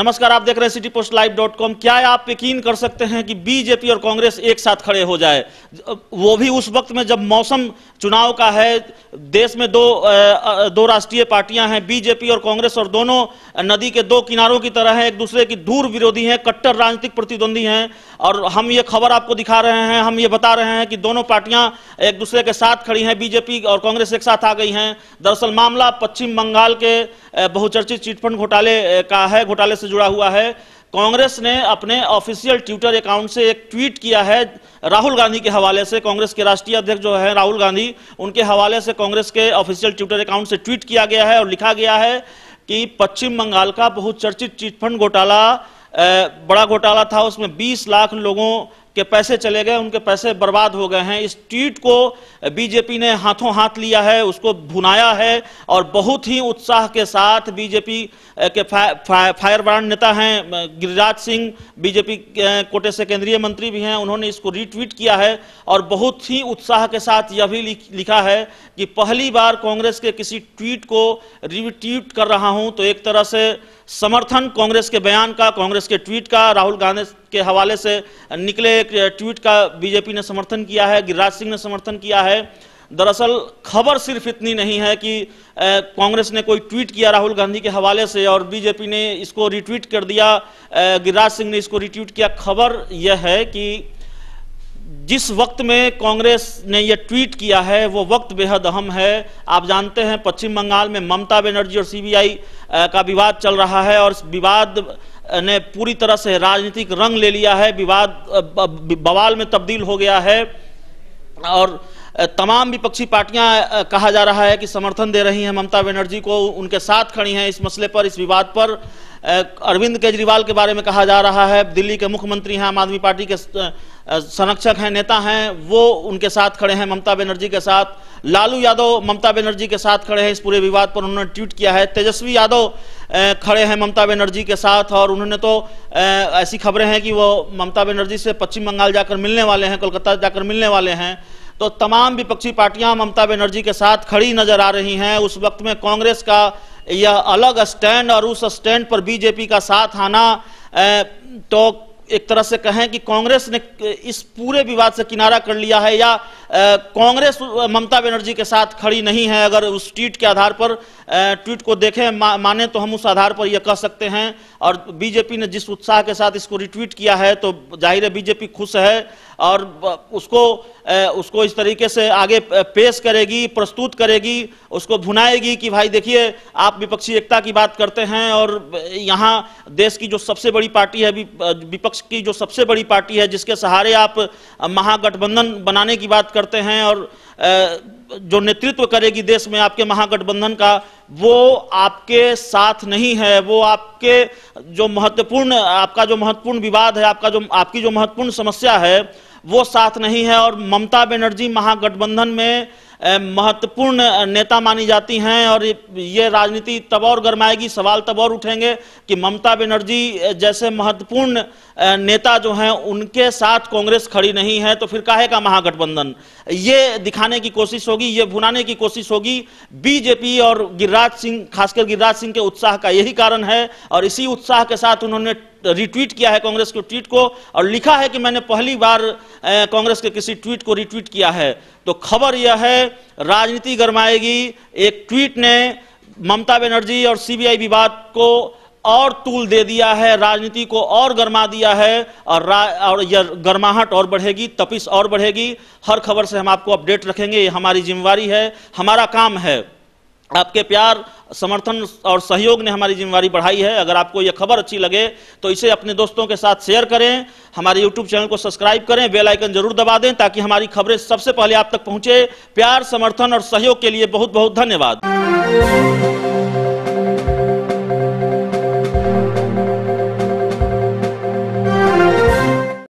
नमस्कार, आप देख रहे हैं citypostllive.com। क्या आप यकीन कर सकते हैं कि बीजेपी और कांग्रेस एक साथ खड़े हो जाए, वो भी उस वक्त में जब मौसम चुनाव का है। देश में दो राष्ट्रीय पार्टियां हैं, बीजेपी और कांग्रेस, और दोनों नदी के दो किनारों की तरह हैं, एक दूसरे की दूर विरोधी हैं, कट्टर राजनीतिक प्रतिद्वंदी हैं। और हम ये खबर आपको दिखा रहे हैं, हम ये बता रहे हैं कि दोनों पार्टियां एक दूसरे के साथ खड़ी हैं, बीजेपी और कांग्रेस एक साथ आ गई हैं। दरअसल मामला पश्चिम बंगाल के बहुचर्चित चिटफंड घोटाले का है, घोटाले से जुड़ा हुआ है। कांग्रेस ने अपने ऑफिशियल ट्विटर अकाउंट से एक ट्वीट किया है राहुल गांधी के हवाले से। कांग्रेस के राष्ट्रीय अध्यक्ष जो है राहुल गांधी, उनके हवाले से कांग्रेस के ऑफिशियल ट्विटर अकाउंट से ट्वीट किया गया है और लिखा गया है कि पश्चिम बंगाल का बहुचर्चित चिटफंड घोटाला बड़ा घोटाला था, उसमें 20 लाख लोगों के पैसे चले गए, उनके पैसे बर्बाद हो गए हैं। इस ट्वीट को बीजेपी ने हाथों हाथ लिया है, उसको भुनाया है और बहुत ही उत्साह के साथ बीजेपी के फायरब्रांड नेता हैं गिरिराज सिंह, बीजेपी कोटे से केंद्रीय मंत्री भी हैं, उन्होंने इसको रीट्वीट किया है और बहुत ही उत्साह के साथ यह भी लिखा है कि पहली बार कांग्रेस के किसी ट्वीट को रीट्वीट कर रहा हूं। तो एक तरह से समर्थन कांग्रेस के बयान का, कांग्रेस के ट्वीट का, राहुल गांधी के हवाले से निकले एक ट्वीट का बीजेपी ने समर्थन किया है, गिरिराज सिंह ने समर्थन किया है। दरअसल खबर सिर्फ इतनी नहीं है कि कांग्रेस ने कोई ट्वीट किया राहुल गांधी के हवाले से और बीजेपी ने इसको रिट्वीट कर दिया, गिरिराज सिंह ने इसको रिट्वीट किया। खबर यह है कि जिस वक्त में कांग्रेस ने यह ट्वीट किया है वो वक्त बेहद अहम है। आप जानते हैं पश्चिम बंगाल में ममता बनर्जी और सीबीआई का विवाद चल रहा है और इस विवाद ने पूरी तरह से राजनीतिक रंग ले लिया है, विवाद बवाल में तब्दील हो गया है और तमाम विपक्षी पार्टियां कहा जा रहा है कि समर्थन दे रही हैं ममता बनर्जी को, उनके साथ खड़ी हैं इस मसले पर, इस विवाद पर। अरविंद केजरीवाल के बारे में कहा जा रहा है, दिल्ली के मुख्यमंत्री हैं, आम आदमी पार्टी के संरक्षक हैं, नेता हैं, वो उनके साथ खड़े हैं ममता बनर्जी के साथ। लालू यादव ममता बनर्जी के साथ खड़े हैं इस पूरे विवाद पर, उन्होंने ट्वीट किया है। तेजस्वी यादव खड़े हैं ममता बनर्जी के साथ और उन्होंने तो ऐसी खबरें हैं कि वो ममता बनर्जी से पश्चिम बंगाल जाकर मिलने वाले हैं, कोलकाता जाकर मिलने वाले हैं। तो तमाम विपक्षी पार्टियां ममता बनर्जी के साथ खड़ी नजर आ रही हैं। उस वक्त में कांग्रेस का यह अलग स्टैंड और उस स्टैंड पर बीजेपी का साथ आना, तो एक तरह से कहें कि कांग्रेस ने इस पूरे विवाद से किनारा कर लिया है या कांग्रेस ममता बनर्जी के साथ खड़ी नहीं है। अगर उस ट्वीट के आधार पर ट्वीट को देखें माने तो हम उस आधार पर यह कह सकते हैं। और बीजेपी ने जिस उत्साह के साथ इसको रिट्वीट किया है तो जाहिर है बीजेपी खुश है और उसको इस तरीके से आगे पेश करेगी, प्रस्तुत करेगी, उसको भुनाएगी कि भाई देखिए आप विपक्षी एकता की बात करते हैं और यहाँ देश की जो सबसे बड़ी पार्टी है, विपक्ष की जो सबसे बड़ी पार्टी है, जिसके सहारे आप महागठबंधन बनाने की बात करते हैं और जो नेतृत्व करेगी देश में आपके महागठबंधन का, वो आपके साथ नहीं है, वो आपके जो महत्वपूर्ण विवाद है, आपकी जो महत्वपूर्ण समस्या है वो साथ नहीं है। और ममता बनर्जी महागठबंधन में महत्वपूर्ण नेता मानी जाती हैं और ये राजनीति तब और गरमाएगी, सवाल तब और उठेंगे कि ममता बनर्जी जैसे महत्वपूर्ण नेता जो हैं उनके साथ कांग्रेस खड़ी नहीं है तो फिर काहे का महागठबंधन। ये दिखाने की कोशिश होगी, ये भुनाने की कोशिश होगी बीजेपी और गिरिराज सिंह, खासकर गिरिराज सिंह के उत्साह का यही कारण है। और इसी उत्साह के साथ उन्होंने रिट्वीट किया है कांग्रेस के ट्वीट को और लिखा है कि मैंने पहली बार कांग्रेस के किसी ट्वीट को रिट्वीट किया है। तो खबर यह है राजनीति गरमाएगी। एक ट्वीट ने ममता बनर्जी और सीबीआई विवाद को और तूल दे दिया है, राजनीति को और गरमा दिया है और यह गर्माहट और बढ़ेगी, तपिश और बढ़ेगी। हर खबर से हम आपको अपडेट रखेंगे, ये हमारी जिम्मेवारी है, हमारा काम है। आपके प्यार, समर्थन और सहयोग ने हमारी जिम्मेवारी बढ़ाई है। अगर आपको यह खबर अच्छी लगे तो इसे अपने दोस्तों के साथ शेयर करें, हमारे YouTube चैनल को सब्सक्राइब करें, बेल आइकन जरूर दबा दें ताकि हमारी खबरें सबसे पहले आप तक पहुंचे। प्यार, समर्थन और सहयोग के लिए बहुत बहुत धन्यवाद।